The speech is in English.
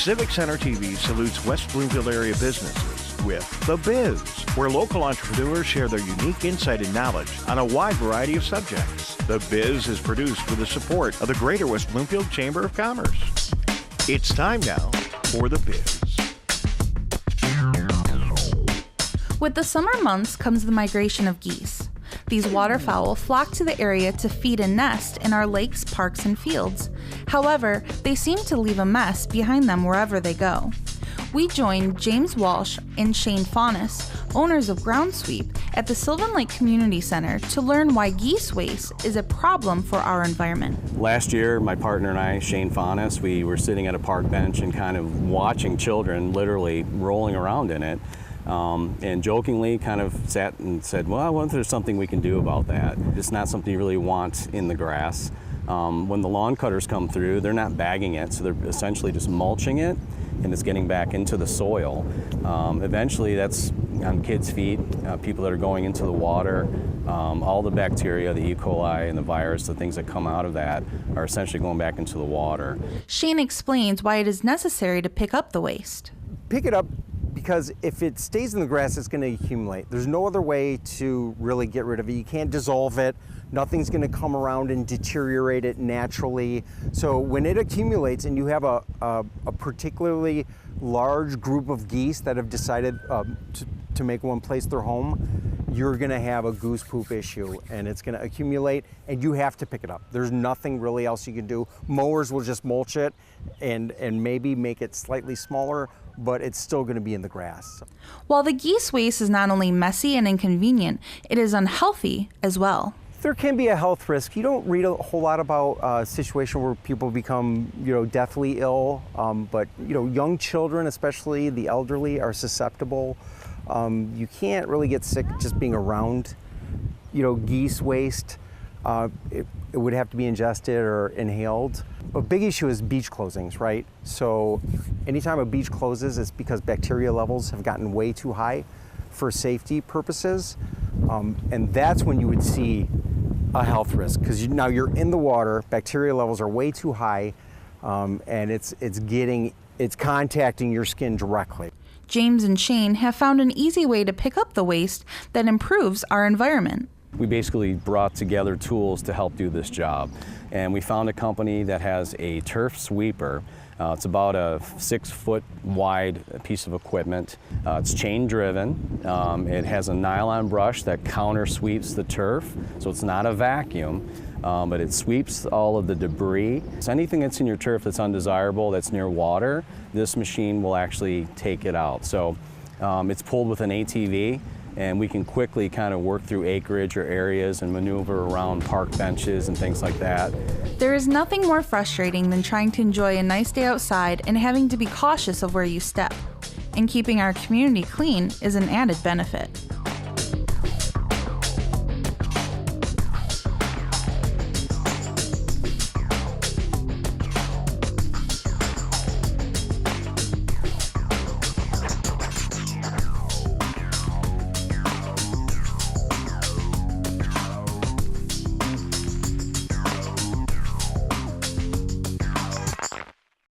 Civic Center TV salutes West Bloomfield area businesses with The Biz, where local entrepreneurs share their unique insight and knowledge on a wide variety of subjects. The Biz is produced with the support of the Greater West Bloomfield Chamber of Commerce. It's time now for The Biz. With the summer months comes the migration of geese. These waterfowl flock to the area to feed and nest in our lakes, parks, and fields. However, they seem to leave a mess behind them wherever they go. We joined James Walsh and Shane Pfannes, owners of Groundsweep, at the Sylvan Lake Community Center to learn why geese waste is a problem for our environment. Last year, my partner and I, Shane Pfannes, we were sitting at a park bench and kind of watching children literally rolling around in it. And jokingly kind of sat and said, well, I wonder if there's something we can do about that. It's not something you really want in the grass. When the lawn cutters come through, they're not bagging it, so they're essentially just mulching it, and it's getting back into the soil. Eventually, that's on kids' feet, people that are going into the water. All the bacteria, the E. coli and the virus, the things that come out of that are essentially going back into the water. Shane explains why it is necessary to pick up the waste. Pick it up because if it stays in the grass, it's going to accumulate. There's no other way to really get rid of it. You can't dissolve it. Nothing's going to come around and deteriorate it naturally. So when it accumulates and you have a particularly large group of geese that have decided to make one place their home, you're going to have a goose poop issue, and it's going to accumulate, and you have to pick it up. There's nothing really else you can do. Mowers will just mulch it and maybe make it slightly smaller, but it's still going to be in the grass. While the geese waste is not only messy and inconvenient, it is unhealthy as well. There can be a health risk. You don't read a whole lot about a situation where people become, deathly ill, but young children, especially the elderly, are susceptible. You can't really get sick just being around, geese waste. It would have to be ingested or inhaled. A big issue is beach closings, right? So anytime a beach closes, it's because bacteria levels have gotten way too high for safety purposes. And that's when you would see a health risk, because now you're in the water, bacteria levels are way too high, and it's contacting your skin directly. James and Shane have found an easy way to pick up the waste that improves our environment. We basically brought together tools to help do this job. And we found a company that has a turf sweeper. It's about a 6-foot wide piece of equipment. It's chain driven. It has a nylon brush that counter sweeps the turf, so it's not a vacuum. But it sweeps all of the debris. So anything that's in your turf that's undesirable, that's near water, this machine will actually take it out. So it's pulled with an ATV, and we can quickly kind of work through acreage or areas and maneuver around park benches and things like that. There is nothing more frustrating than trying to enjoy a nice day outside and having to be cautious of where you step. And keeping our community clean is an added benefit.